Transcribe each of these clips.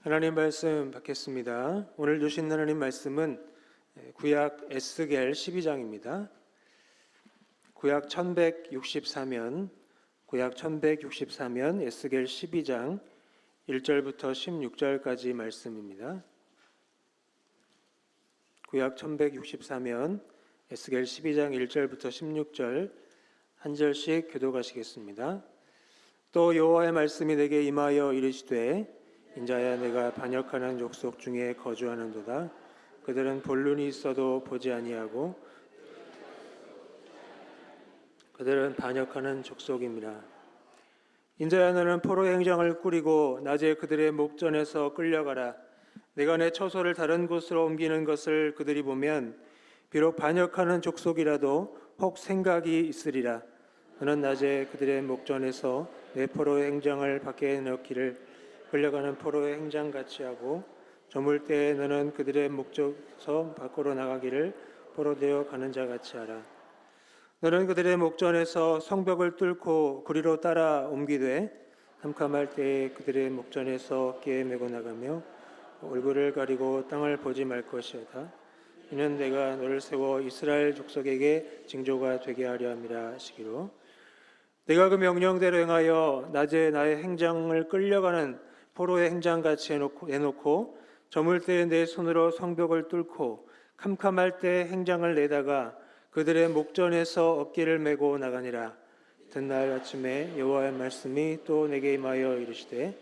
하나님 말씀 받겠습니다. 오늘 주신 하나님 말씀은 구약 에스겔 12장입니다. 구약 1164면 에스겔 12장 1절부터 16절까지 말씀입니다. 구약 1164면 에스겔 12장 1절부터 16절 한 절씩 교독하시겠습니다. 또 여호와의 말씀이 내게 임하여 이르시되 인자야, 내가 반역하는 족속 중에 거주하는도다. 그들은 볼 눈이 있어도 보지 아니하고 그들은 반역하는 족속임이라. 인자야, 너는 포로의 행장을 꾸리고 낮에 그들의 목전에서 끌려가라. 내가 내 처소를 다른 곳으로 옮기는 것을 그들이 보면 비록 반역하는 족속이라도 혹 생각이 있으리라. 너는 낮에 그들의 목전에서 내 포로의 행장을 밖에 넣기를 끌려가는 포로의 행장같이 하고 저물 때에 너는 그들의 목전에서 밖으로 나가기를 포로되어 가는 자같이 하라. 너는 그들의 목전에서 성벽을 뚫고 그리로 따라 옮기되 캄캄할 때에 그들의 목전에서 어깨에 메고 나가며 얼굴을 가리고 땅을 보지 말 것이다. 이는 내가 너를 세워 이스라엘 족속에게 징조가 되게 하려 함이라 하시기로. 내가 그 명령대로 행하여 낮에 나의 행장을 끌려가는 포로의 행장같이 해놓고 저물 때에 내 손으로 성벽을 뚫고 캄캄할 때 행장을 내다가 그들의 목전에서 어깨를 메고 나가니라. 이튿날 아침에 여호와의 말씀이 또 내게 임하여 이르시되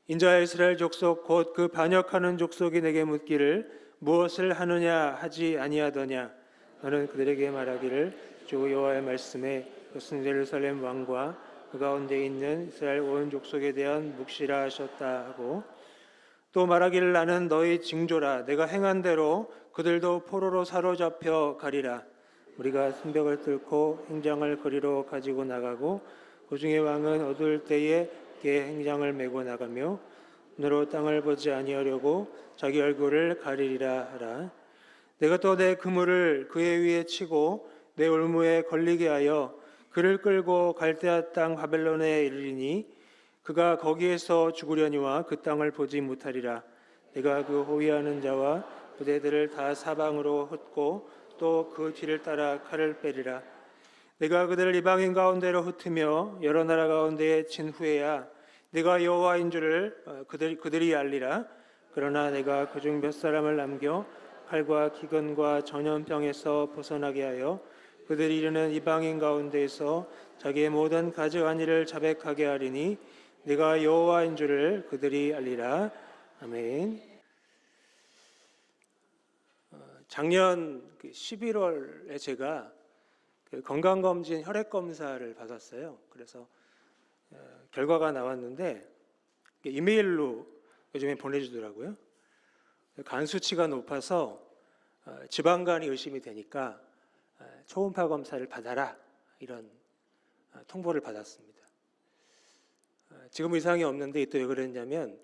인자야, 이스라엘 족속 곧 그 반역하는 족속이 내게 묻기를 무엇을 하느냐 하지 아니하더냐. 너는 그들에게 말하기를 주 여호와의 말씀에 그것은 예루살렘 왕과 그 가운데 있는 이스라엘 온 족속에 대한 묵시라 하셨다 하고 또 말하기를 나는 너희 징조라. 내가 행한 대로 그들도 포로로 사로잡혀 가리라. 우리가 성벽을 뚫고 행장을 거리로 가지고 나가고 그 중에 왕은 어두울 때에 개 행장을 메고 나가며 눈으로 땅을 보지 아니하려고 자기 얼굴을 가리리라 하라. 내가 또 내 그물을 그의 위에 치고 내 올무에 걸리게 하여 그를 끌고 갈대아 땅 바벨론에 이르리니 그가 거기에서 죽으려니와 그 땅을 보지 못하리라. 내가 그 호위하는 자와 부대들을 다 사방으로 흩고 또 그 뒤를 따라 칼을 빼리라. 내가 그들을 이방인 가운데로 흩으며 여러 나라 가운데에 친 후에야 내가 여호와인 줄을 그들이 알리라. 그러나 내가 그중 몇 사람을 남겨 칼과 기근과 전염병에서 벗어나게 하여 그들이 이르는 이방인 가운데에서 자기의 모든 가증한 일을 자백하게 하리니 내가 여호와인 줄을 그들이 알리라. 아멘. 작년 11월에 제가 건강검진 혈액검사를 받았어요. 그래서 결과가 나왔는데 이메일로 요즘에 보내주더라고요. 간 수치가 높아서 지방간이 의심이 되니까 초음파 검사를 받아라, 이런 통보를 받았습니다. 지금 이상이 없는데 또 왜 그랬냐면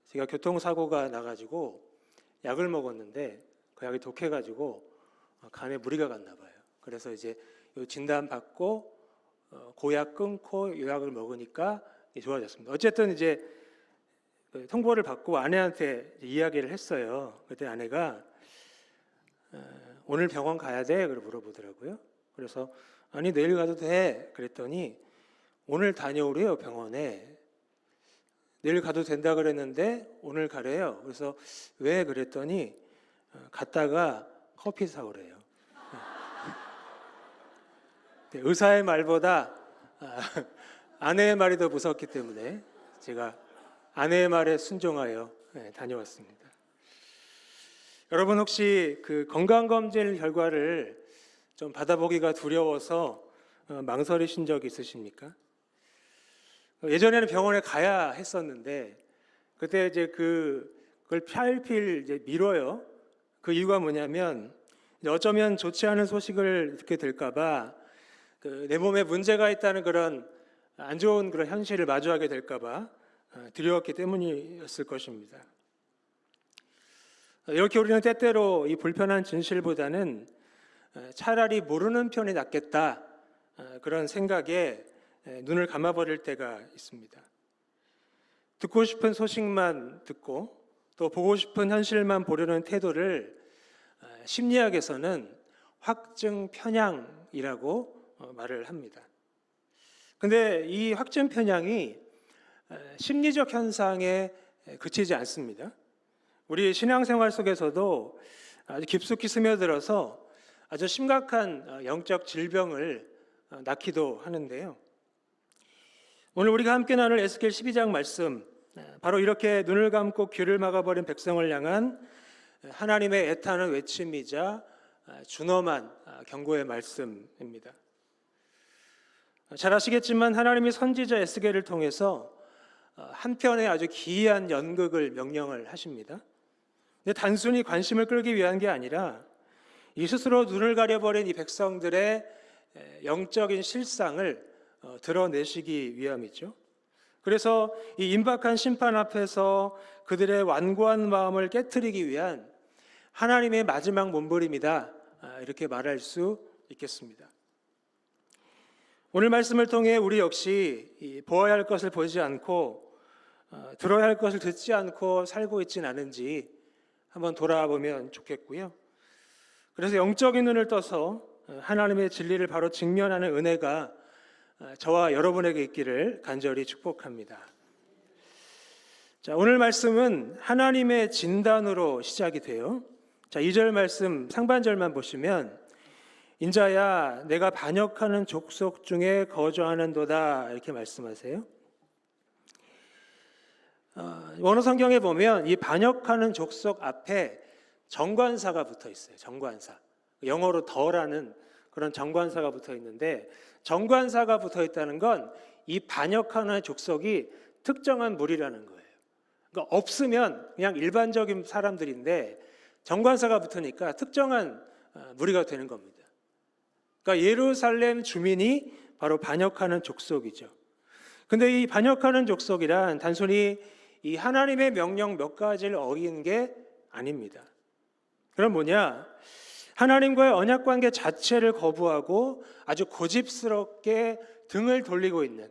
제가 교통사고가 나가지고 약을 먹었는데 그 약이 독해가지고 간에 무리가 갔나 봐요. 그래서 이제 진단 받고 고약 끊고 요 약을 먹으니까 좋아졌습니다. 어쨌든 이제 통보를 받고 아내한테 이야기를 했어요. 그때 아내가 오늘 병원 가야 돼? 그러고 물어보더라고요. 그래서 아니 내일 가도 돼? 그랬더니 오늘 다녀오래요, 병원에. 내일 가도 된다 그랬는데 오늘 가래요. 그래서 왜? 그랬더니 갔다가 커피 사오래요. 의사의 말보다 아내의 말이 더 무섭기 때문에 제가 아내의 말에 순종하여 다녀왔습니다. 여러분 혹시 그 건강검진 결과를 좀 받아보기가 두려워서 망설이신 적 있으십니까? 예전에는 병원에 가야 했었는데 그때 이제 그걸 필필 이제 미뤄요. 그 이유가 뭐냐면 어쩌면 좋지 않은 소식을 듣게 될까봐, 내 몸에 문제가 있다는 그런 안 좋은 그런 현실을 마주하게 될까봐 두려웠기 때문이었을 것입니다. 이렇게 우리는 때때로 이 불편한 진실보다는 차라리 모르는 편이 낫겠다, 그런 생각에 눈을 감아버릴 때가 있습니다. 듣고 싶은 소식만 듣고 또 보고 싶은 현실만 보려는 태도를 심리학에서는 확증 편향이라고 말을 합니다. 근데 이 확증 편향이 심리적 현상에 그치지 않습니다. 우리 신앙생활 속에서도 아주 깊숙이 스며들어서 아주 심각한 영적 질병을 낳기도 하는데요. 오늘 우리가 함께 나눌 에스겔 12장 말씀, 바로 이렇게 눈을 감고 귀를 막아버린 백성을 향한 하나님의 애타는 외침이자 준엄한 경고의 말씀입니다. 잘 아시겠지만 하나님이 선지자 에스겔을 통해서 한 편의 아주 기이한 연극을 명령을 하십니다. 근데 단순히 관심을 끌기 위한 게 아니라 이 스스로 눈을 가려버린 이 백성들의 영적인 실상을 드러내시기 위함이죠. 그래서 이 임박한 심판 앞에서 그들의 완고한 마음을 깨트리기 위한 하나님의 마지막 몸부림이다, 이렇게 말할 수 있겠습니다. 오늘 말씀을 통해 우리 역시 보아야 할 것을 보지 않고 들어야 할 것을 듣지 않고 살고 있지는 않은지 한번 돌아보면 좋겠고요. 그래서 영적인 눈을 떠서 하나님의 진리를 바로 직면하는 은혜가 저와 여러분에게 있기를 간절히 축복합니다. 자, 오늘 말씀은 하나님의 진단으로 시작이 돼요. 자, 2절 말씀 상반절만 보시면 인자야 내가 반역하는 족속 중에 거주하는도다, 이렇게 말씀하세요. 원어 성경에 보면 이 반역하는 족속 앞에 정관사가 붙어 있어요. 정관사. 영어로 더라는 그런 정관사가 붙어 있는데, 정관사가 붙어 있다는 건 이 반역하는 족속이 특정한 무리라는 거예요. 그러니까 없으면 그냥 일반적인 사람들인데 정관사가 붙으니까 특정한 무리가 되는 겁니다. 그러니까 예루살렘 주민이 바로 반역하는 족속이죠. 근데 이 반역하는 족속이란 단순히 이 하나님의 명령 몇 가지를 어긴 게 아닙니다. 그럼 뭐냐? 하나님과의 언약 관계 자체를 거부하고 아주 고집스럽게 등을 돌리고 있는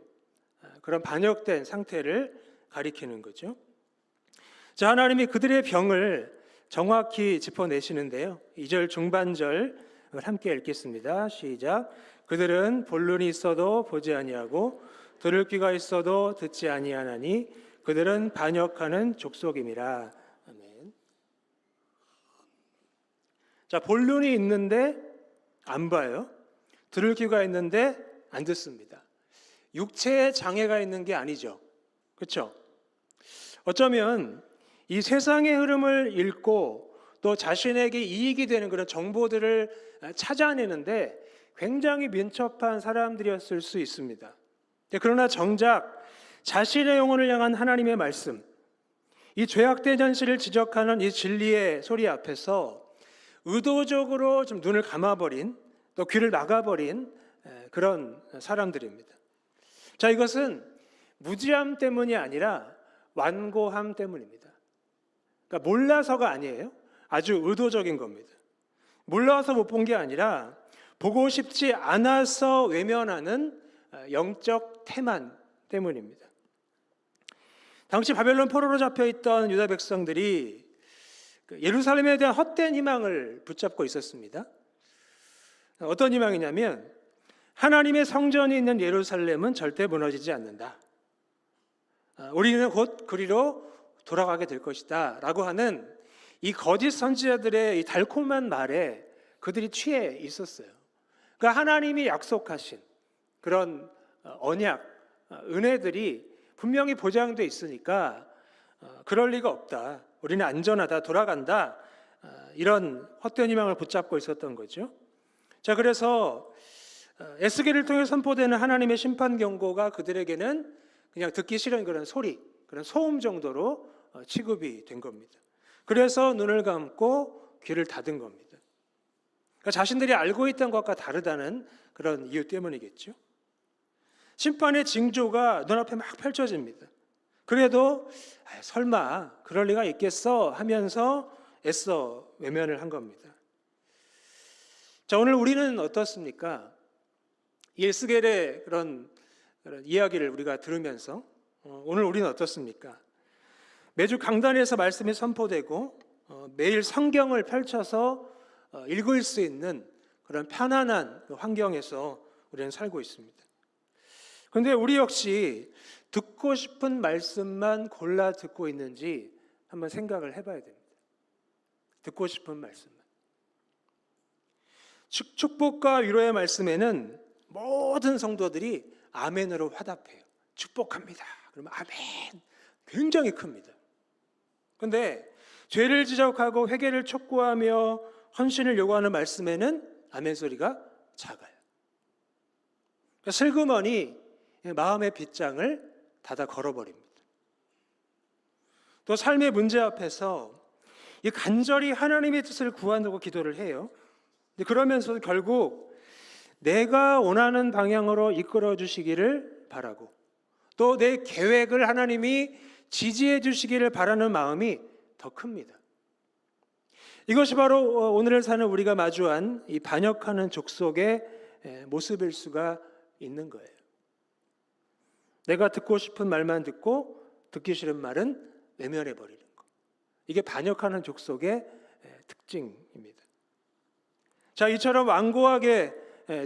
그런 반역된 상태를 가리키는 거죠. 자, 하나님이 그들의 병을 정확히 짚어내시는데요. 2절 중반절을 함께 읽겠습니다. 시작. 그들은 본론이 있어도 보지 아니하고 들을 귀가 있어도 듣지 아니하나니 그들은 반역하는 족속임이라. 아멘. 자, 본론이 있는데 안 봐요. 들을 귀가 있는데 안 듣습니다. 육체에 장애가 있는 게 아니죠. 그렇죠? 어쩌면 이 세상의 흐름을 읽고 또 자신에게 이익이 되는 그런 정보들을 찾아내는데 굉장히 민첩한 사람들이었을 수 있습니다. 그러나 정작 자신의 영혼을 향한 하나님의 말씀, 이 죄악된 현실을 지적하는 이 진리의 소리 앞에서 의도적으로 좀 눈을 감아버린, 또 귀를 막아버린 그런 사람들입니다. 자, 이것은 무지함 때문이 아니라 완고함 때문입니다. 그러니까 몰라서가 아니에요. 아주 의도적인 겁니다. 몰라서 못 본 게 아니라 보고 싶지 않아서 외면하는 영적 태만 때문입니다. 당시 바벨론 포로로 잡혀있던 유다 백성들이 예루살렘에 대한 헛된 희망을 붙잡고 있었습니다. 어떤 희망이냐면 하나님의 성전이 있는 예루살렘은 절대 무너지지 않는다. 우리는 곧 그리로 돌아가게 될 것이다 라고 하는 이 거짓 선지자들의 이 달콤한 말에 그들이 취해 있었어요. 그러니까 하나님이 약속하신 그런 언약, 은혜들이 분명히 보장돼 있으니까 그럴 리가 없다. 우리는 안전하다, 돌아간다. 이런 헛된 희망을 붙잡고 있었던 거죠. 자, 그래서 에스겔을 통해 선포되는 하나님의 심판 경고가 그들에게는 그냥 듣기 싫은 그런 소리, 그런 소음 정도로 취급이 된 겁니다. 그래서 눈을 감고 귀를 닫은 겁니다. 그러니까 자신들이 알고 있던 것과 다르다는 그런 이유 때문이겠죠. 심판의 징조가 눈앞에 막 펼쳐집니다. 그래도 설마 그럴 리가 있겠어 하면서 애써 외면을 한 겁니다. 자, 오늘 우리는 어떻습니까? 이 에스겔의 그런 이야기를 우리가 들으면서 오늘 우리는 어떻습니까? 매주 강단에서 말씀이 선포되고 매일 성경을 펼쳐서 읽을 수 있는 그런 편안한 환경에서 우리는 살고 있습니다. 그런데 우리 역시 듣고 싶은 말씀만 골라 듣고 있는지 한번 생각을 해봐야 됩니다. 듣고 싶은 말씀만. 축복과 위로의 말씀에는 모든 성도들이 아멘으로 화답해요. 축복합니다. 그러면 아멘. 굉장히 큽니다. 그런데 죄를 지적하고 회개를 촉구하며 헌신을 요구하는 말씀에는 아멘 소리가 작아요. 슬그머니 마음의 빗장을 닫아 걸어버립니다. 또 삶의 문제 앞에서 이 간절히 하나님의 뜻을 구한다고 기도를 해요. 그러면서 결국 내가 원하는 방향으로 이끌어 주시기를 바라고 또 내 계획을 하나님이 지지해 주시기를 바라는 마음이 더 큽니다. 이것이 바로 오늘을 사는 우리가 마주한 이 반역하는 족속의 모습일 수가 있는 거예요. 내가 듣고 싶은 말만 듣고 듣기 싫은 말은 외면해 버리는 거. 이게 반역하는 족속의 특징입니다. 자, 이처럼 완고하게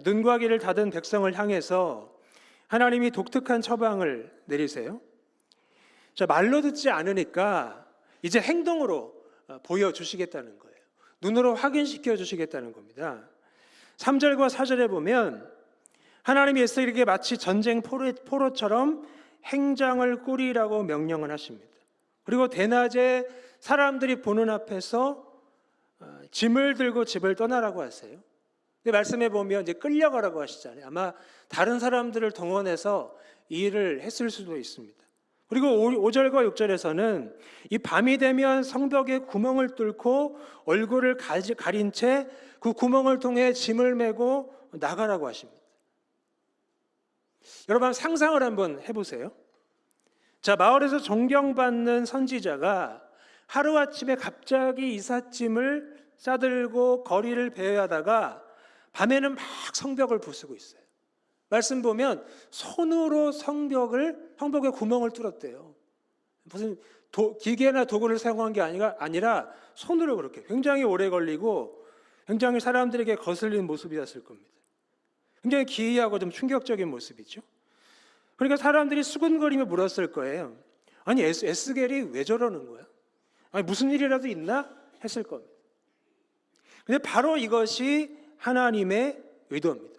눈과 귀를 닫은 백성을 향해서 하나님이 독특한 처방을 내리세요. 자, 말로 듣지 않으니까 이제 행동으로 보여주시겠다는 거예요. 눈으로 확인시켜 주시겠다는 겁니다. 3절과 4절에 보면 하나님이 에스겔에게 마치 전쟁 포로처럼 행장을 꾸리라고 명령을 하십니다. 그리고 대낮에 사람들이 보는 앞에서 짐을 들고 집을 떠나라고 하세요. 근데 말씀해 보면 이제 끌려가라고 하시잖아요. 아마 다른 사람들을 동원해서 이 일을 했을 수도 있습니다. 그리고 5절과 6절에서는 이 밤이 되면 성벽에 구멍을 뚫고 얼굴을 가린 채 그 구멍을 통해 짐을 메고 나가라고 하십니다. 여러분 상상을 한번 해보세요. 자, 마을에서 존경받는 선지자가 하루아침에 갑자기 이삿짐을 싸들고 거리를 배회하다가 밤에는 막 성벽을 부수고 있어요. 말씀 보면 손으로 성벽에 구멍을 뚫었대요. 무슨 기계나 도구를 사용한 게 아니라 손으로 그렇게 굉장히 오래 걸리고 굉장히 사람들에게 거슬리는 모습이었을 겁니다. 굉장히 기이하고 좀 충격적인 모습이죠. 그러니까 사람들이 수군거리며 물었을 거예요. 아니 에스겔이 왜 저러는 거야? 아니 무슨 일이라도 있나? 했을 겁니다. 근데 바로 이것이 하나님의 의도입니다.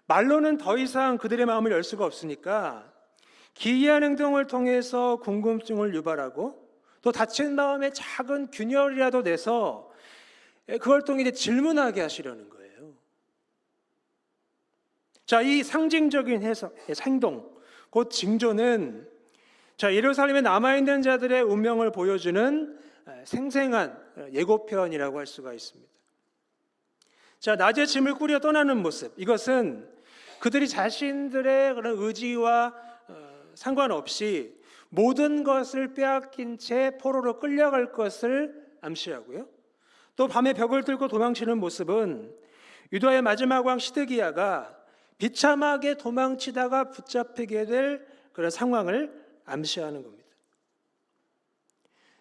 말로는 더 이상 그들의 마음을 열 수가 없으니까 기이한 행동을 통해서 궁금증을 유발하고 또 다친 마음에 작은 균열이라도 내서 그걸 통해 질문하게 하시려는 거예요. 자, 이 상징적인 행동, 곧 징조는 자, 예루살렘에 남아있는 자들의 운명을 보여주는 생생한 예고편이라고 할 수가 있습니다. 자, 낮에 짐을 꾸려 떠나는 모습, 이것은 그들이 자신들의 그런 의지와 상관없이 모든 것을 빼앗긴 채 포로로 끌려갈 것을 암시하고요. 또 밤에 벽을 뚫고 도망치는 모습은 유다의 마지막 왕 시드기야가 비참하게 도망치다가 붙잡히게 될 그런 상황을 암시하는 겁니다.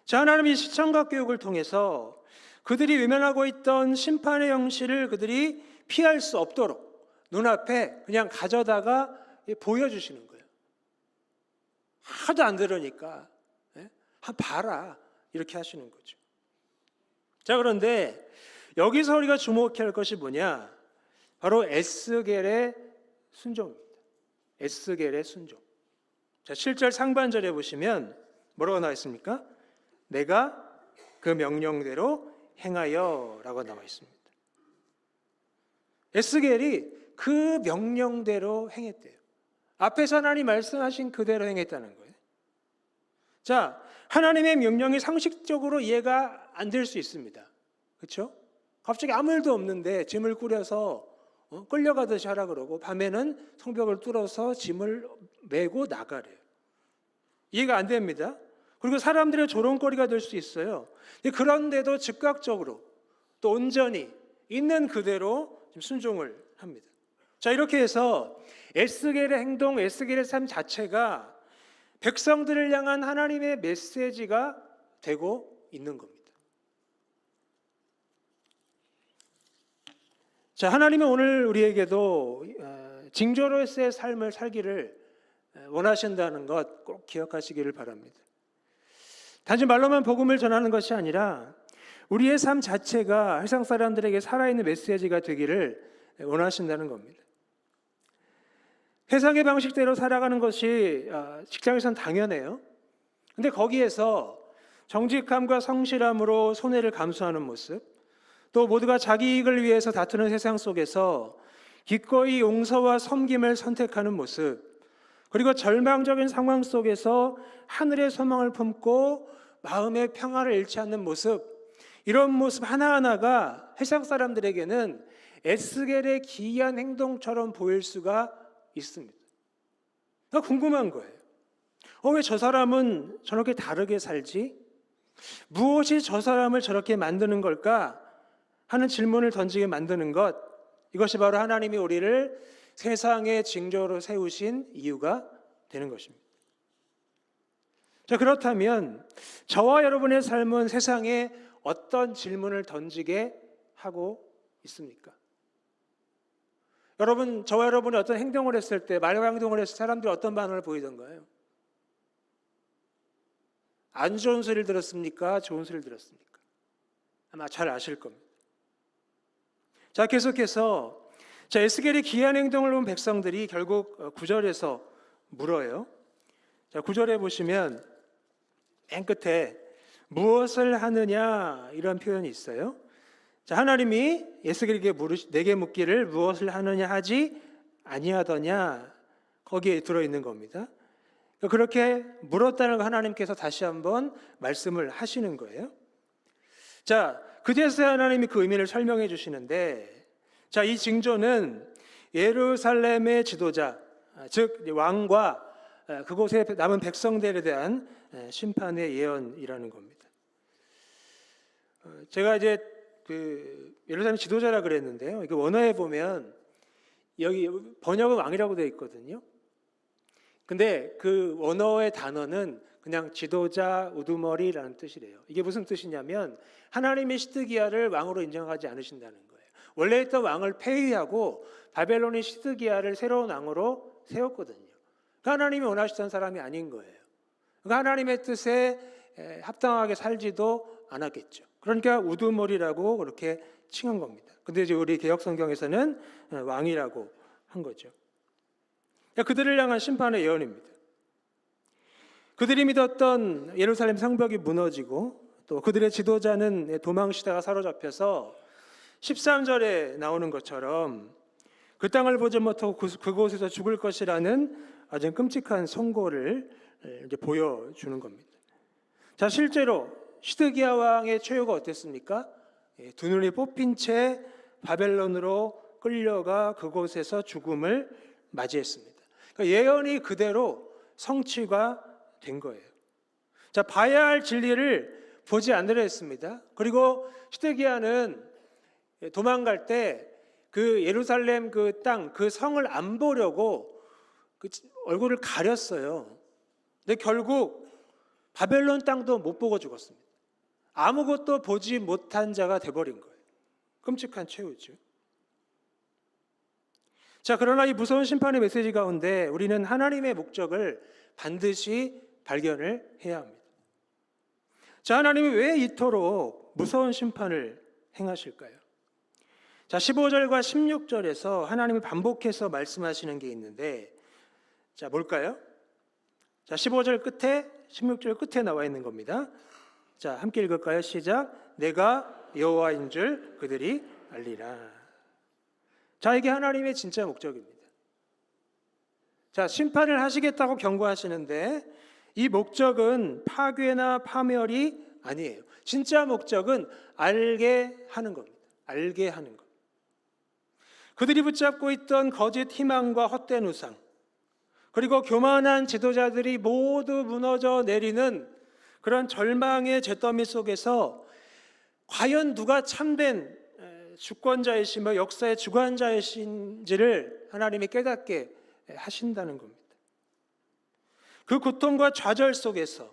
자, 하나님이 시청각 교육을 통해서 그들이 외면하고 있던 심판의 형실을 그들이 피할 수 없도록 눈앞에 그냥 가져다가 보여주시는 거예요. 하도 안 들으니까 봐라 이렇게 하시는 거죠. 자, 그런데 여기서 우리가 주목해야 할 것이 뭐냐? 바로 에스겔의 순종입니다. 에스겔의 순종. 자, 7절 상반절에 보시면 뭐라고 나와 있습니까? 내가 그 명령대로 행하여 라고 나와 있습니다. 에스겔이 그 명령대로 행했대요. 앞에서 하나님 말씀하신 그대로 행했다는 거예요. 자, 하나님의 명령이 상식적으로 이해가 안 될 수 있습니다. 그렇죠? 갑자기 아무 일도 없는데 짐을 꾸려서 끌려가듯이 하라 그러고 밤에는 성벽을 뚫어서 짐을 메고 나가래요. 이해가 안 됩니다. 그리고 사람들의 조롱거리가 될 수 있어요. 그런데도 즉각적으로 또 온전히 있는 그대로 순종을 합니다. 자, 이렇게 해서 에스겔의 행동, 에스겔의 삶 자체가 백성들을 향한 하나님의 메시지가 되고 있는 겁니다. 자, 하나님은 오늘 우리에게도 징조로서의 삶을 살기를 원하신다는 것 꼭 기억하시기를 바랍니다. 단지 말로만 복음을 전하는 것이 아니라 우리의 삶 자체가 세상 사람들에게 살아있는 메시지가 되기를 원하신다는 겁니다. 세상의 방식대로 살아가는 것이 직장에서는 당연해요. 근데 거기에서 정직함과 성실함으로 손해를 감수하는 모습, 또 모두가 자기 이익을 위해서 다투는 세상 속에서 기꺼이 용서와 섬김을 선택하는 모습, 그리고 절망적인 상황 속에서 하늘의 소망을 품고 마음의 평화를 잃지 않는 모습, 이런 모습 하나하나가 세상 사람들에게는 에스겔의 기이한 행동처럼 보일 수가 있습니다. 그러니까 궁금한 거예요. 왜 저 사람은 저렇게 다르게 살지? 무엇이 저 사람을 저렇게 만드는 걸까? 하는 질문을 던지게 만드는 것, 이것이 바로 하나님이 우리를 세상의 징조로 세우신 이유가 되는 것입니다. 자, 그렇다면 저와 여러분의 삶은 세상에 어떤 질문을 던지게 하고 있습니까? 여러분, 저와 여러분이 어떤 행동을 했을 때, 말과 행동을 했을 때 사람들이 어떤 반응을 보이던가요? 안 좋은 소리를 들었습니까? 좋은 소리를 들었습니까? 아마 잘 아실 겁니다. 자, 계속해서 에스겔의 기이한 행동을 본 백성들이 결국 9절에서 물어요. 자, 9절에 보시면 맨 끝에 무엇을 하느냐 이런 표현이 있어요. 자, 하나님이 에스겔에게 내게 묻기를 무엇을 하느냐 하지 아니하더냐, 거기에 들어있는 겁니다. 그렇게 물었다는 거 하나님께서 다시 한번 말씀을 하시는 거예요. 자, 그제서야 하나님이 그 의미를 설명해 주시는데, 자, 이 징조는 예루살렘의 지도자, 즉 왕과 그곳에 남은 백성들에 대한 심판의 예언이라는 겁니다. 제가 이제 예루살렘 지도자라 그랬는데요. 이거 원어에 보면 여기 번역은 왕이라고 되어 있거든요. 근데 그 원어의 단어는 그냥 지도자, 우두머리라는 뜻이래요. 이게 무슨 뜻이냐면 하나님의 시드기야를 왕으로 인정하지 않으신다는 거예요. 원래 있던 왕을 폐위하고 바벨론의 시드기야를 새로운 왕으로 세웠거든요. 하나님이 원하시던 사람이 아닌 거예요. 그러니까 하나님의 뜻에 합당하게 살지도 않았겠죠. 그러니까 우두머리라고 그렇게 칭한 겁니다. 근데 이제 우리 개역성경에서는 왕이라고 한 거죠. 그들을 향한 심판의 예언입니다. 그들이 믿었던 예루살렘 성벽이 무너지고 또 그들의 지도자는 도망치다가 사로잡혀서 13절에 나오는 것처럼 그 땅을 보지 못하고 그곳에서 죽을 것이라는 아주 끔찍한 선고를 이제 보여주는 겁니다. 자, 실제로 시드기야 왕의 최후가 어땠습니까? 두 눈이 뽑힌 채 바벨론으로 끌려가 그곳에서 죽음을 맞이했습니다. 그러니까 예언이 그대로 성취가 된 거예요. 자, 봐야 할 진리를 보지 않으려 했습니다. 그리고 시드기야는 도망갈 때 그 예루살렘 그 땅, 그 성을 안 보려고 그 얼굴을 가렸어요. 근데 결국 바벨론 땅도 못 보고 죽었습니다. 아무것도 보지 못한 자가 돼버린 거예요. 끔찍한 최후죠. 자, 그러나 이 무서운 심판의 메시지 가운데 우리는 하나님의 목적을 반드시 발견을 해야 합니다. 자, 하나님이 왜 이토록 무서운 심판을 행하실까요? 자, 15절과 16절에서 하나님이 반복해서 말씀하시는 게 있는데, 자, 뭘까요? 자, 15절 끝에 16절 끝에 나와 있는 겁니다. 자, 함께 읽을까요? 시작. 내가 여호와인 줄 그들이 알리라. 자, 이게 하나님의 진짜 목적입니다. 자, 심판을 하시겠다고 경고하시는데 이 목적은 파괴나 파멸이 아니에요. 진짜 목적은 알게 하는 겁니다. 알게 하는 것. 그들이 붙잡고 있던 거짓 희망과 헛된 우상, 그리고 교만한 지도자들이 모두 무너져 내리는 그런 절망의 잿더미 속에서 과연 누가 참된 주권자이시며 역사의 주관자이신지를 하나님이 깨닫게 하신다는 겁니다. 그 고통과 좌절 속에서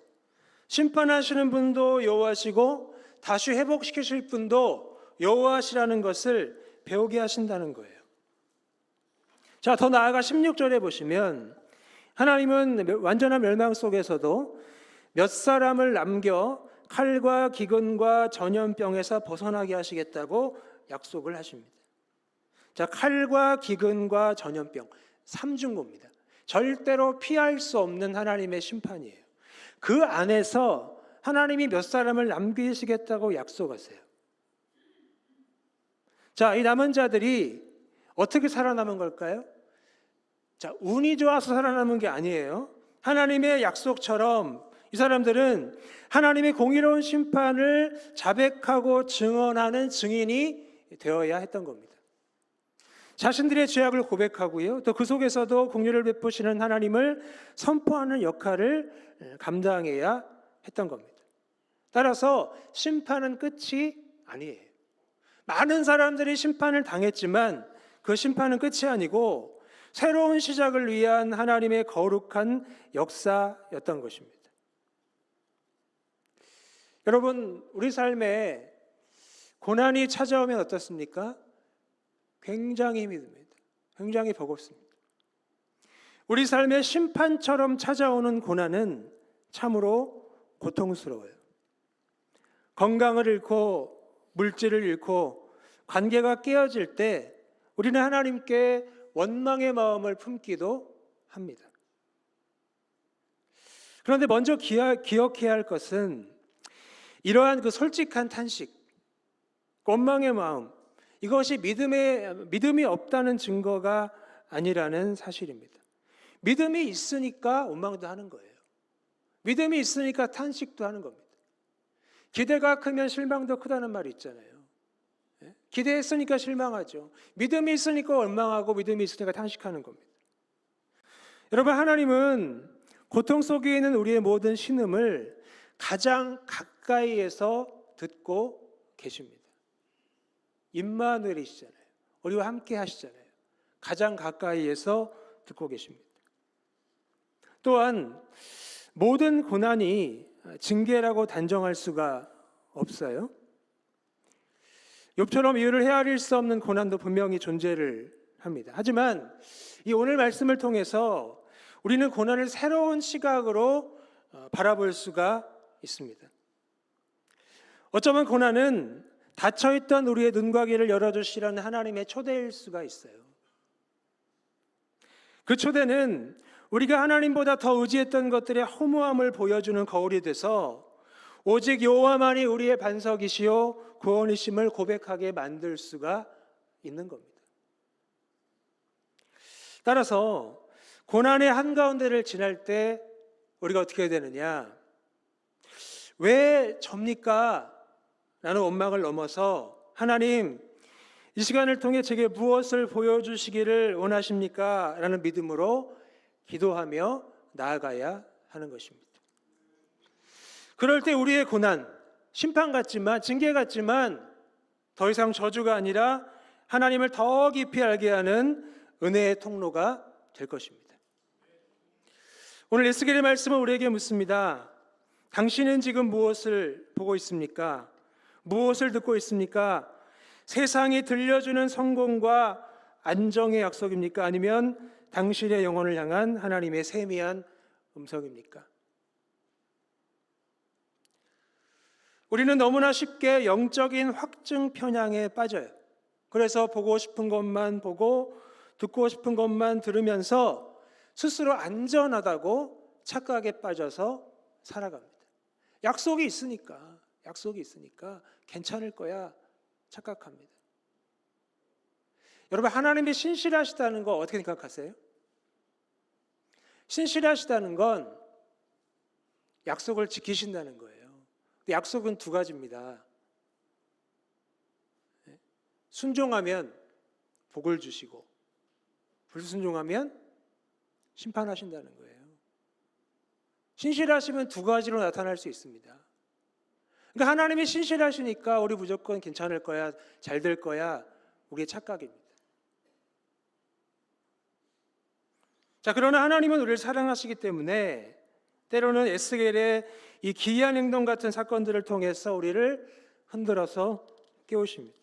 심판하시는 분도 여호와시고 다시 회복시키실 분도 여호와시라는 것을 배우게 하신다는 거예요. 자, 더 나아가 16절에 보시면 하나님은 완전한 멸망 속에서도 몇 사람을 남겨 칼과 기근과 전염병에서 벗어나게 하시겠다고 약속을 하십니다. 자, 칼과 기근과 전염병, 삼중고입니다. 절대로 피할 수 없는 하나님의 심판이에요. 그 안에서 하나님이 몇 사람을 남기시겠다고 약속하세요. 자, 이 남은 자들이 어떻게 살아남은 걸까요? 자, 운이 좋아서 살아남은 게 아니에요. 하나님의 약속처럼 이 사람들은 하나님의 공의로운 심판을 자백하고 증언하는 증인이 되어야 했던 겁니다. 자신들의 죄악을 고백하고요, 또 그 속에서도 공의를 베푸시는 하나님을 선포하는 역할을 감당해야 했던 겁니다. 따라서 심판은 끝이 아니에요. 많은 사람들이 심판을 당했지만 그 심판은 끝이 아니고 새로운 시작을 위한 하나님의 거룩한 역사였던 것입니다. 여러분, 우리 삶에 고난이 찾아오면 어떻습니까? 굉장히 힘이 듭니다. 굉장히 버겁습니다. 우리 삶의 심판처럼 찾아오는 고난은 참으로 고통스러워요. 건강을 잃고 물질을 잃고 관계가 깨어질 때 우리는 하나님께 원망의 마음을 품기도 합니다. 그런데 먼저 기억해야 할 것은 이러한 그 솔직한 탄식, 원망의 마음, 이것이 믿음이 없다는 증거가 아니라는 사실입니다. 믿음이 있으니까 원망도 하는 거예요. 믿음이 있으니까 탄식도 하는 겁니다. 기대가 크면 실망도 크다는 말이 있잖아요. 기대했으니까 실망하죠. 믿음이 있으니까 원망하고 믿음이 있으니까 탄식하는 겁니다. 여러분, 하나님은 고통 속에 있는 우리의 모든 신음을 가장 가까이에서 듣고 계십니다. 임마누엘이시잖아요. 우리와 함께 하시잖아요. 가장 가까이에서 듣고 계십니다. 또한 모든 고난이 징계라고 단정할 수가 없어요. 욥처럼 이유를 헤아릴 수 없는 고난도 분명히 존재를 합니다. 하지만 이 오늘 말씀을 통해서 우리는 고난을 새로운 시각으로 바라볼 수가 있습니다. 어쩌면 고난은 닫혀있던 우리의 눈과 귀를 열어주시라는 하나님의 초대일 수가 있어요. 그 초대는 우리가 하나님보다 더 의지했던 것들의 허무함을 보여주는 거울이 돼서 오직 여호와만이 우리의 반석이시요 구원이심을 고백하게 만들 수가 있는 겁니다. 따라서 고난의 한가운데를 지날 때 우리가 어떻게 해야 되느냐? 왜 접니까? 라는 원망을 넘어서 하나님, 이 시간을 통해 제게 무엇을 보여주시기를 원하십니까? 라는 믿음으로 기도하며 나아가야 하는 것입니다. 그럴 때 우리의 고난, 심판 같지만, 징계 같지만 더 이상 저주가 아니라 하나님을 더 깊이 알게 하는 은혜의 통로가 될 것입니다. 오늘 에스겔의 말씀은 우리에게 묻습니다. 당신은 지금 무엇을 보고 있습니까? 무엇을 듣고 있습니까? 세상이 들려주는 성공과 안정의 약속입니까? 아니면 당신의 영혼을 향한 하나님의 세미한 음성입니까? 우리는 너무나 쉽게 영적인 확증 편향에 빠져요. 그래서 보고 싶은 것만 보고 듣고 싶은 것만 들으면서 스스로 안전하다고 착각에 빠져서 살아갑니다. 약속이 있으니까 괜찮을 거야 착각합니다. 여러분, 하나님이 신실하시다는 거 어떻게 생각하세요? 신실하시다는 건 약속을 지키신다는 거예요. 약속은 두 가지입니다. 순종하면 복을 주시고 불순종하면 심판하신다는 거예요. 신실하시면 두 가지로 나타날 수 있습니다. 그러니까 하나님이 신실하시니까 우리 무조건 괜찮을 거야, 잘 될 거야, 우리의 착각입니다. 자, 그러나 하나님은 우리를 사랑하시기 때문에 때로는 에스겔의 이 기이한 행동 같은 사건들을 통해서 우리를 흔들어서 깨우십니다.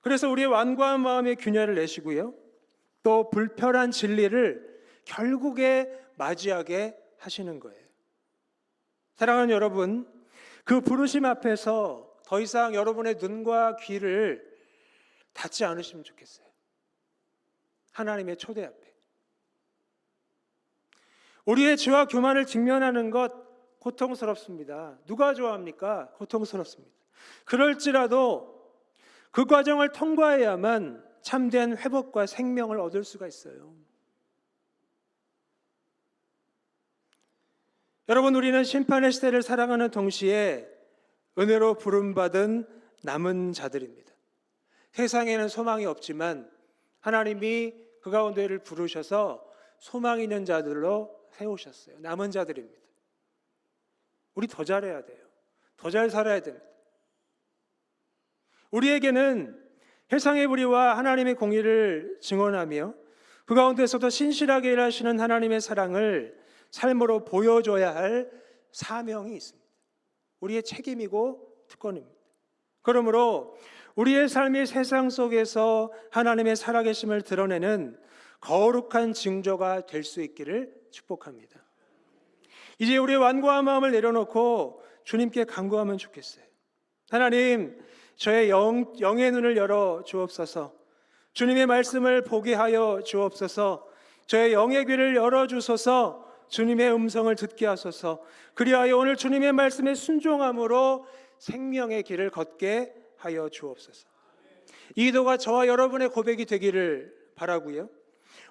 그래서 우리의 완고한 마음의 균열을 내시고요, 또 불편한 진리를 결국에 맞이하게 하시는 거예요. 사랑하는 여러분, 그 부르심 앞에서 더 이상 여러분의 눈과 귀를 닫지 않으시면 좋겠어요. 하나님의 초대 앞에 우리의 죄와 교만을 직면하는 것 고통스럽습니다. 누가 좋아합니까? 고통스럽습니다. 그럴지라도 그 과정을 통과해야만 참된 회복과 생명을 얻을 수가 있어요. 여러분, 우리는 심판의 시대를 살아가는 동시에 은혜로 부름받은 남은 자들입니다. 세상에는 소망이 없지만 하나님이 그 가운데를 부르셔서 소망 있는 자들로 세우셨어요. 남은 자들입니다. 우리 더 잘해야 돼요. 더 잘 살아야 됩니다. 우리에게는 세상의 불의와 하나님의 공의를 증언하며 그 가운데서도 신실하게 일하시는 하나님의 사랑을 삶으로 보여줘야 할 사명이 있습니다. 우리의 책임이고 특권입니다. 그러므로 우리의 삶이 세상 속에서 하나님의 살아계심을 드러내는 거룩한 징조가 될 수 있기를 축복합니다. 이제 우리의 완고한 마음을 내려놓고 주님께 간구하면 좋겠어요. 하나님, 저의 영의 눈을 열어 주옵소서. 주님의 말씀을 보게 하여 주옵소서. 저의 영의 귀를 열어 주소서. 주님의 음성을 듣게 하소서. 그리하여 오늘 주님의 말씀에 순종함으로 생명의 길을 걷게 하여 주옵소서. 이 기도가 저와 여러분의 고백이 되기를 바라고요,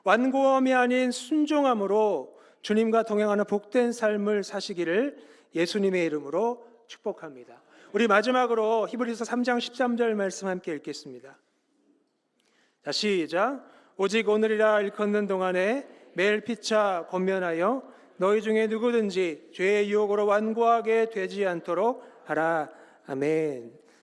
완고함이 아닌 순종함으로 주님과 동행하는 복된 삶을 사시기를 예수님의 이름으로 축복합니다. 우리 마지막으로 히브리서 3장 13절 말씀 함께 읽겠습니다. 자, 시작. 오직 오늘이라 일컫는 동안에 매일 피차 권면하여 너희 중에 누구든지 죄의 유혹으로 완고하게 되지 않도록 하라. 아멘.